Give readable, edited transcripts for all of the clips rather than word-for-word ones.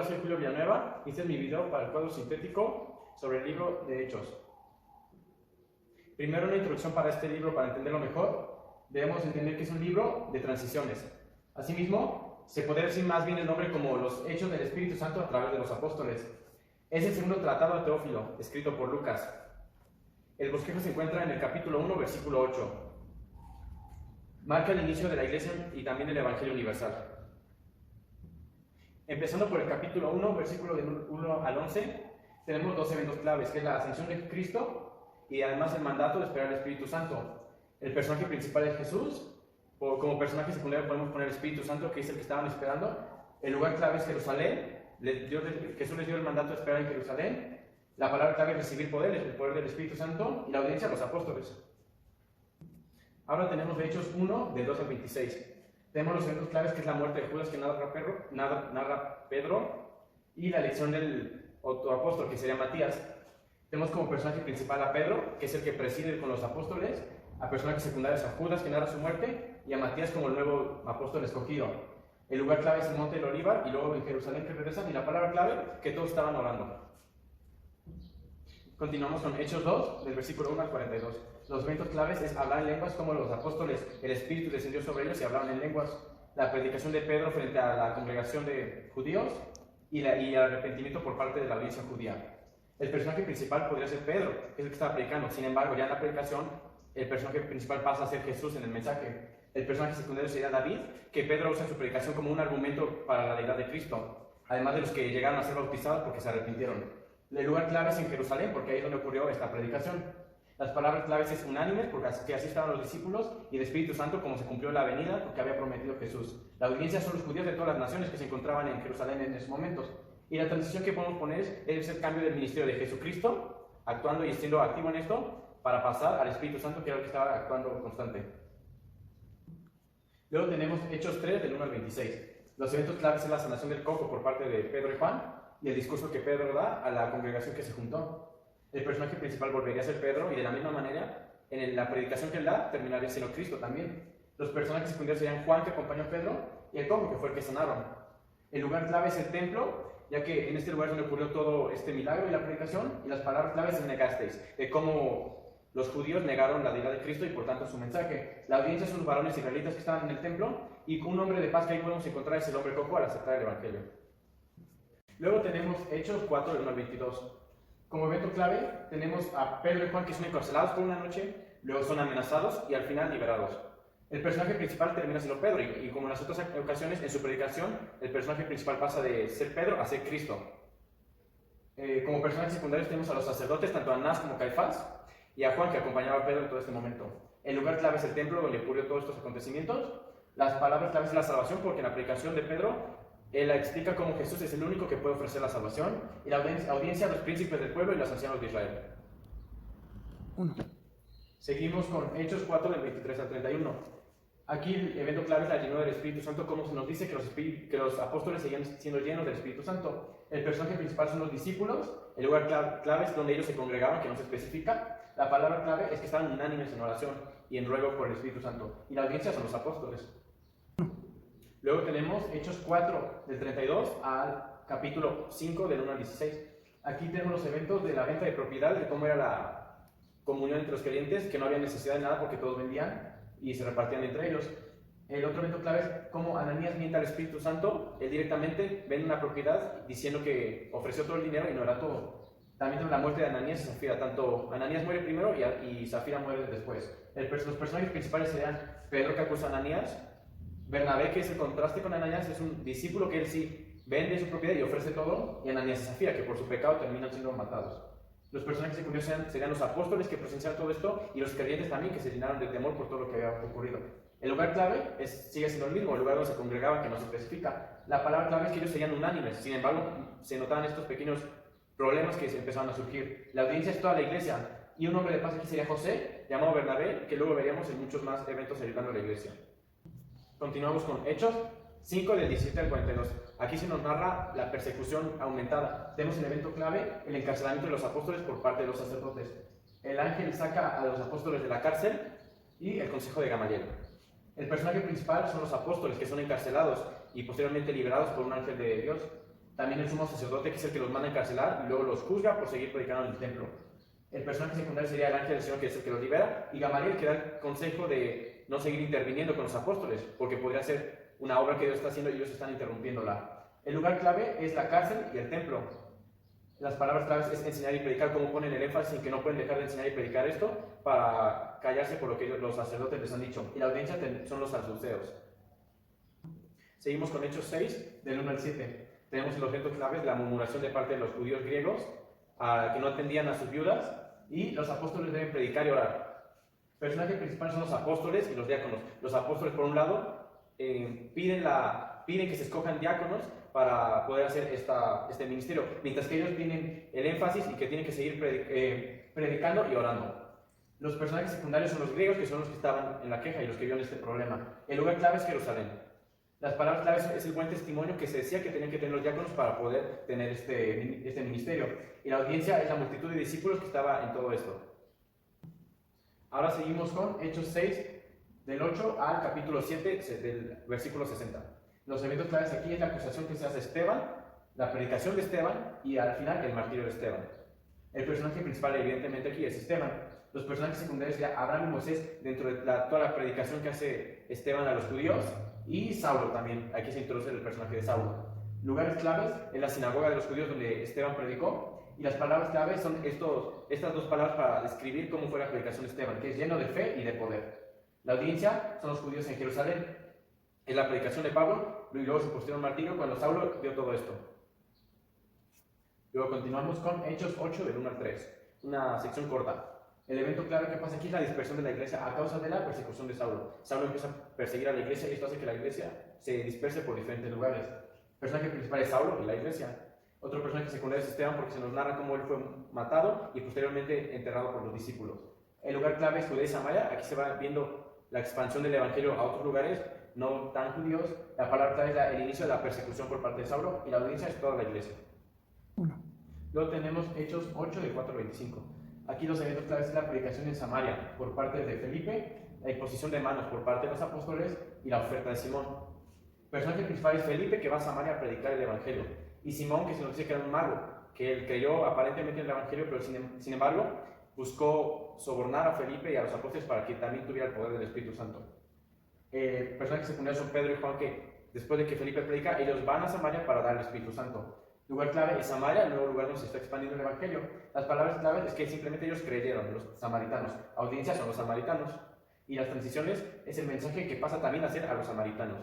Hola, soy Julio Villanueva y este es mi video para el cuadro sintético sobre el libro de Hechos. Primero, una introducción para este libro. Para entenderlo mejor, debemos entender que es un libro de transiciones. Asimismo, se podría decir más bien el nombre como los Hechos del Espíritu Santo a través de los apóstoles. Es el segundo tratado de Teófilo, escrito por Lucas. El bosquejo se encuentra en el capítulo 1, versículo 8. Marca el inicio de la iglesia y también del Evangelio universal. Empezando por el capítulo 1, versículo del 1 al 11, tenemos dos eventos claves, que es la ascensión de Cristo y además el mandato de esperar al Espíritu Santo. El personaje principal es Jesús, o como personaje secundario podemos poner el Espíritu Santo, que es el que estaban esperando. El lugar clave es Jerusalén. Jesús les dio el mandato de esperar en Jerusalén. La palabra clave es recibir poder, el poder del Espíritu Santo, y la audiencia a los apóstoles. Ahora tenemos de Hechos 1, del 2 al 26. Tenemos los eventos claves, que es la muerte de Judas, que narra Pedro, y la elección del otro apóstol, que sería Matías. Tenemos como personaje principal a Pedro, que es el que preside con los apóstoles, a personajes secundarios a Judas, que narra su muerte, y a Matías como el nuevo apóstol escogido. El lugar clave es el Monte del Olivar, y luego en Jerusalén que regresan, y la palabra clave, que todos estaban orando. Continuamos con Hechos 2, del versículo 1 al 42. Los eventos claves es hablar en lenguas, como los apóstoles, el Espíritu descendió sobre ellos y hablaban en lenguas. La predicación de Pedro frente a la congregación de judíos y el arrepentimiento por parte de la audiencia judía. El personaje principal podría ser Pedro, que es el que estaba predicando. Sin embargo, ya en la predicación, el personaje principal pasa a ser Jesús en el mensaje. El personaje secundario sería David, que Pedro usa en su predicación como un argumento para la deidad de Cristo, además de los que llegaron a ser bautizados porque se arrepintieron. El lugar clave es en Jerusalén, porque ahí es donde ocurrió esta predicación. Las palabras claves es unánimes, porque así estaban los discípulos, y el Espíritu Santo, como se cumplió la venida, porque había prometido Jesús. La audiencia son los judíos de todas las naciones que se encontraban en Jerusalén en esos momentos. Y la transición que podemos poner es el cambio del ministerio de Jesucristo, actuando y siendo activo en esto, para pasar al Espíritu Santo, que era el que estaba actuando constante. Luego tenemos Hechos 3, del 1 al 26. Los eventos claves es la sanación del cojo por parte de Pedro y Juan, y el discurso que Pedro da a la congregación que se juntó. El personaje principal volvería a ser Pedro, y de la misma manera, en la predicación que él da, terminaría siendo Cristo también. Los personajes secundarios serían Juan, que acompañó a Pedro, y el cojo, que fue el que sanaron. El lugar clave es el templo, ya que en este lugar es donde ocurrió todo este milagro y la predicación, y las palabras claves es negasteis, de cómo los judíos negaron la deidad de Cristo y por tanto su mensaje. La audiencia son los varones israelitas que estaban en el templo, y un hombre de paz que ahí podemos encontrar es el hombre cojo al aceptar el evangelio. Luego tenemos Hechos 4, del 1 al 22. Como evento clave tenemos a Pedro y Juan, que son encarcelados por una noche, luego son amenazados y al final liberados. El personaje principal termina siendo Pedro, y como en las otras ocasiones, en su predicación, el personaje principal pasa de ser Pedro a ser Cristo. Como personajes secundarios tenemos a los sacerdotes, tanto a Anás como Caifás, y a Juan, que acompañaba a Pedro en todo este momento. El lugar clave es el templo donde ocurrió todos estos acontecimientos. Las palabras claves es la salvación, porque en la predicación de Pedro él explica cómo Jesús es el único que puede ofrecer la salvación, y la audiencia a los príncipes del pueblo y los ancianos de Israel. Seguimos con Hechos 4, del 23 al 31. Aquí el evento clave es la llenura del Espíritu Santo, como se nos dice que los apóstoles seguían siendo llenos del Espíritu Santo. El personaje principal son los discípulos, el lugar clave es donde ellos se congregaban, que no se especifica. La palabra clave es que estaban unánimes en oración y en ruego por el Espíritu Santo. Y la audiencia son los apóstoles. Luego tenemos Hechos 4, del 32 al capítulo 5, del 1 al 16. Aquí tenemos los eventos de la venta de propiedad, de cómo era la comunión entre los creyentes, que no había necesidad de nada porque todos vendían y se repartían entre ellos. El otro evento clave es cómo Ananías miente al Espíritu Santo. Él directamente vende una propiedad diciendo que ofreció todo el dinero y no era todo. También tenemos la muerte de Ananías y Zafira. Tanto Ananías muere primero y Zafira muere después. Los personajes principales serían Pedro, que acusa a Ananías; Bernabé, que es el contraste con Ananías, es un discípulo que él sí vende su propiedad y ofrece todo, y Ananías y Zafira, que por su pecado terminan siendo matados. Los personajes secundarios serían los apóstoles, que presenciaron todo esto, y los creyentes también, que se llenaron de temor por todo lo que había ocurrido. El lugar clave sigue siendo el mismo, el lugar donde se congregaban, que no se especifica. La palabra clave es que ellos serían unánimes. Sin embargo, se notaban estos pequeños problemas que empezaron a surgir. La audiencia es toda la iglesia, y un hombre de paz aquí sería José, llamado Bernabé, que luego veríamos en muchos más eventos ayudando a la iglesia. Continuamos con Hechos 5, del 17 al 42. Aquí se nos narra la persecución aumentada. Tenemos el evento clave, el encarcelamiento de los apóstoles por parte de los sacerdotes. El ángel saca a los apóstoles de la cárcel y el consejo de Gamaliel. El personaje principal son los apóstoles, que son encarcelados y posteriormente liberados por un ángel de Dios. También el sumo sacerdote, que es el que los manda a encarcelar y luego los juzga por seguir predicando en el templo. El personaje secundario sería el ángel del Señor, que es el que los libera, y Gamaliel, que da el consejo de no seguir interviniendo con los apóstoles, porque podría ser una obra que Dios está haciendo y ellos están interrumpiéndola. El lugar clave es la cárcel y el templo. Las palabras claves es enseñar y predicar, como ponen el énfasis en que no pueden dejar de enseñar y predicar esto para callarse por lo que los sacerdotes les han dicho. Y la audiencia son los saduceos. Seguimos con Hechos 6, del 1 al 7. Tenemos los objetos claves la murmuración de parte de los judíos griegos que no atendían a sus viudas, y los apóstoles deben predicar y orar. Personajes principales son los apóstoles y los diáconos. Los apóstoles, por un lado, piden que se escojan diáconos para poder hacer este ministerio, mientras que ellos tienen el énfasis y que tienen que seguir predicando y orando. Los personajes secundarios son los griegos, que son los que estaban en la queja y los que vieron este problema. El lugar clave es Jerusalén. Las palabras claves es el buen testimonio que se decía que tenían que tener los diáconos para poder tener este ministerio. Y la audiencia es la multitud de discípulos que estaba en todo esto. Ahora seguimos con Hechos 6, del 8 al capítulo 7, del versículo 60. Los eventos claves aquí es la acusación que se hace a Esteban, la predicación de Esteban y al final el martirio de Esteban. El personaje principal evidentemente aquí es Esteban. Los personajes secundarios serían Abraham y Moisés dentro de toda la predicación que hace Esteban a los judíos, y Saulo también. Aquí se introduce el personaje de Saulo. Lugares claves en la sinagoga de los judíos donde Esteban predicó, y las palabras claves son estas dos palabras para describir cómo fue la predicación de Esteban, que es lleno de fe y de poder. La audiencia son los judíos en Jerusalén. Es la predicación de Pablo y luego su posterior martirio cuando Saulo vio todo esto. Luego continuamos con Hechos 8 del 1 al 3, una sección corta. El evento clave que pasa aquí es la dispersión de la iglesia a causa de la persecución de Saulo. Saulo empieza a perseguir a la iglesia y esto hace que la iglesia se disperse por diferentes lugares. El personaje principal es Saulo y la iglesia. Otro personaje secundario es Esteban, porque se nos narra cómo él fue matado y posteriormente enterrado por los discípulos. El lugar clave es Judea y Samaria. Aquí se va viendo la expansión del evangelio a otros lugares no tan judíos. La palabra clave es el inicio de la persecución por parte de Saulo, y la audiencia es toda la iglesia. Luego tenemos Hechos 8 de 4 al 25. Aquí los eventos claves es la predicación en Samaria por parte de Felipe, la imposición de manos por parte de los apóstoles y la oferta de Simón. El personaje principal es Felipe, que va a Samaria a predicar el evangelio, y Simón, que se nos dice que era un mago, que él creyó aparentemente en el evangelio, pero sin embargo buscó sobornar a Felipe y a los apóstoles para que también tuviera el poder del Espíritu Santo. Personajes secundarios son Pedro y Juan, que después de que Felipe predica, ellos van a Samaria para dar el Espíritu Santo. Lugar clave es Samaria, el nuevo lugar donde se está expandiendo el evangelio. Las palabras claves es que simplemente ellos creyeron, los samaritanos. Audiencia son los samaritanos. Y las transiciones es el mensaje que pasa también a ser a los samaritanos.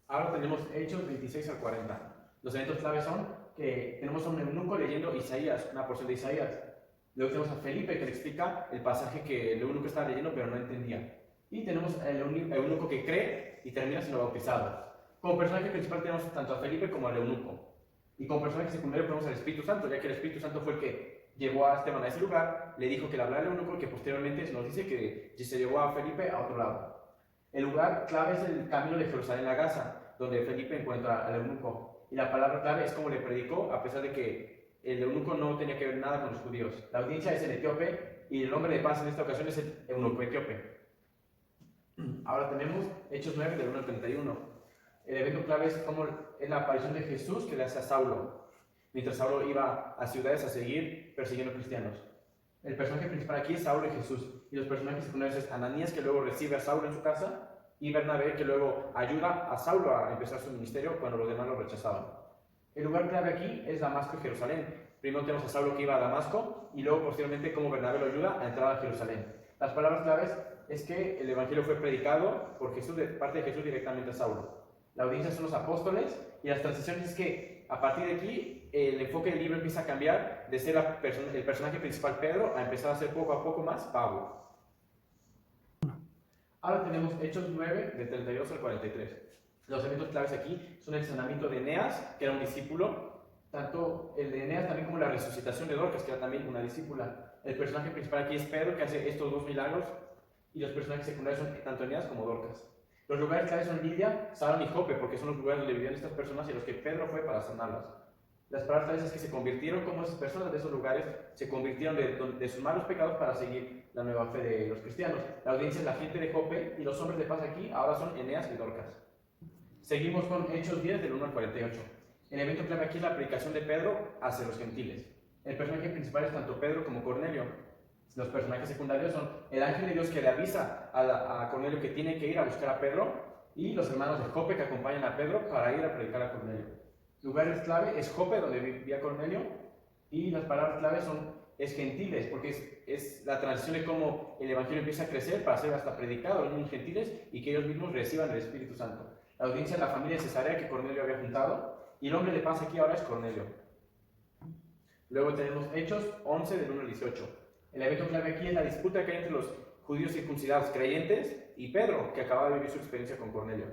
Ahora tenemos Hechos 26 al 40. Los eventos claves son que tenemos a un eunuco leyendo Isaías, una porción de Isaías. Luego tenemos a Felipe, que le explica el pasaje que el eunuco estaba leyendo pero no entendía. Y tenemos al eunuco que cree y termina siendo bautizado. Como personaje principal tenemos tanto a Felipe como al eunuco. Y como personaje secundario tenemos al Espíritu Santo, ya que el Espíritu Santo fue el que llevó a Esteban a ese lugar, le dijo que le hablara al eunuco, que posteriormente nos dice que se llevó a Felipe a otro lado. El lugar clave es el camino de Jerusalén a Gaza, donde Felipe encuentra al eunuco. Y la palabra clave es como le predicó, a pesar de que el eunuco no tenía que ver nada con los judíos. La audiencia es el etíope, y el hombre de paz en esta ocasión es el eunuco etíope. Ahora tenemos Hechos 9 del 1 al 31. El evento clave es la aparición de Jesús que le hace a Saulo, mientras Saulo iba a ciudades a seguir persiguiendo cristianos. El personaje principal aquí es Saulo y Jesús, y los personajes secundarios es Ananías, que luego recibe a Saulo en su casa, y Bernabé, que luego ayuda a Saulo a empezar su ministerio cuando los demás lo rechazaban. El lugar clave aquí es Damasco y Jerusalén. Primero tenemos a Saulo que iba a Damasco, y luego posteriormente cómo Bernabé lo ayuda a entrar a Jerusalén. Las palabras claves es que el evangelio fue predicado por Jesús, de parte de Jesús directamente a Saulo. La audiencia son los apóstoles, y las transiciones es que a partir de aquí el enfoque del libro empieza a cambiar de ser el personaje principal Pedro a empezar a ser poco a poco más Pablo. Ahora tenemos Hechos 9 del 32 al 43. Los eventos claves aquí son el sanamiento de Eneas, que era un discípulo, tanto el de Eneas también como la resucitación de Dorcas, que era también una discípula. El personaje principal aquí es Pedro, que hace estos dos milagros, y los personajes secundarios son tanto Eneas como Dorcas. Los lugares claves son Lidia, Sarón y Jope, porque son los lugares donde vivían estas personas y los que Pedro fue para sanarlas. Las palabras claves es que se convirtieron, como esas personas de esos lugares se convirtieron de sus malos pecados para seguir la nueva fe de los cristianos. La audiencia es la gente de Jope, y los hombres de paz aquí ahora son Eneas y Dorcas. Seguimos con Hechos 10 del 1 al 48. El evento clave aquí es la predicación de Pedro hacia los gentiles. El personaje principal es tanto Pedro como Cornelio. Los personajes secundarios son el ángel de Dios que le avisa a Cornelio que tiene que ir a buscar a Pedro y los hermanos de Jope que acompañan a Pedro para ir a predicar a Cornelio. Lugares clave es Jope, donde vivía Cornelio, y las palabras clave es gentiles, porque es la transición de cómo el evangelio empieza a crecer para ser hasta predicado en los gentiles y que ellos mismos reciban el Espíritu Santo. La audiencia de la familia de Cesarea que Cornelio había juntado, y el hombre de paz aquí ahora es Cornelio. Luego tenemos Hechos 11 del 1 al 18. El evento clave aquí es la disputa que hay entre los judíos circuncidados creyentes y Pedro, que acaba de vivir su experiencia con Cornelio.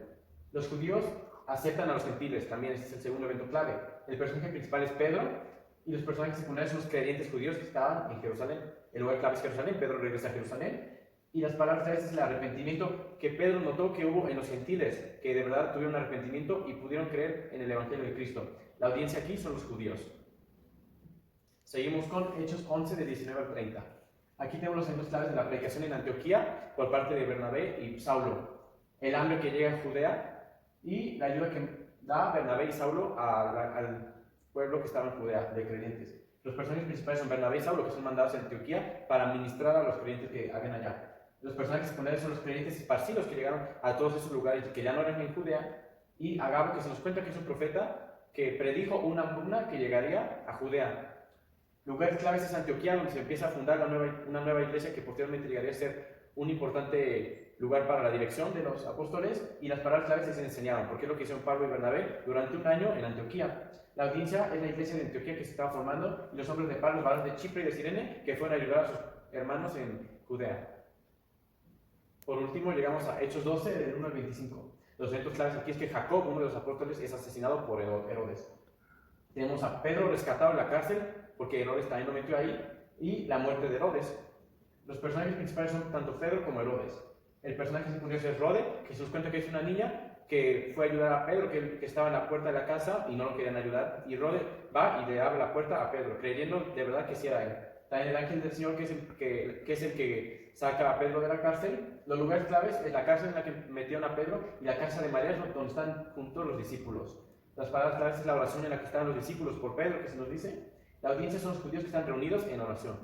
Los judíos aceptan a los gentiles, también este es el segundo evento clave. El personaje principal es Pedro, y los personajes secundarios son los creyentes judíos que estaban en Jerusalén. El lugar clave es Jerusalén, Pedro regresa a Jerusalén, y las palabras claves es el arrepentimiento que Pedro notó que hubo en los gentiles, que de verdad tuvieron un arrepentimiento y pudieron creer en el evangelio de Cristo. La audiencia aquí son los judíos. Seguimos con Hechos 11 de 19 al 30. Aquí tenemos los eventos claves de la predicación en Antioquía por parte de Bernabé y Saulo. El hambre que llega a Judea y la ayuda que da Bernabé y Saulo al pueblo que estaba en Judea, de creyentes. Los personajes principales son Bernabé y Saulo, que son mandados a Antioquía para ministrar a los creyentes que habían allá. Los personajes secundarios son los creyentes esparcidos que llegaron a todos esos lugares que ya no eran en Judea, y Agabo, que se nos cuenta que es un profeta que predijo una hambruna que llegaría a Judea. Lugares claves es Antioquía, donde se empieza a fundar una nueva iglesia que posteriormente llegaría a ser un importante lugar para la dirección de los apóstoles, y las palabras claves se enseñaron, porque es lo que hicieron Pablo y Bernabé durante un año en Antioquía. La audiencia es la iglesia de Antioquía que se estaba formando, y los hombres de Pablo, los varones de Chipre y de Cirene, que fueron a ayudar a sus hermanos en Judea. Por último, llegamos a Hechos 12, del 1 al 25. Los eventos claves aquí es que Jacob, uno de los apóstoles, es asesinado por Herodes. Tenemos a Pedro rescatado en la cárcel, porque Herodes también lo metió ahí, y la muerte de Herodes. Los personajes principales son tanto Pedro como Herodes. El personaje secundario es Rode, que se nos cuenta que es una niña que fue a ayudar a Pedro, que estaba en la puerta de la casa y no lo querían ayudar, y Rode va y le abre la puerta a Pedro, creyendo de verdad que sí era él. También el ángel del Señor, que es el que saca a Pedro de la cárcel. Los lugares claves es la cárcel en la que metieron a Pedro y la casa de María, donde están juntos los discípulos. Las palabras claves es la oración en la que están los discípulos por Pedro, que se nos dice. La audiencia son los judíos que están reunidos en oración.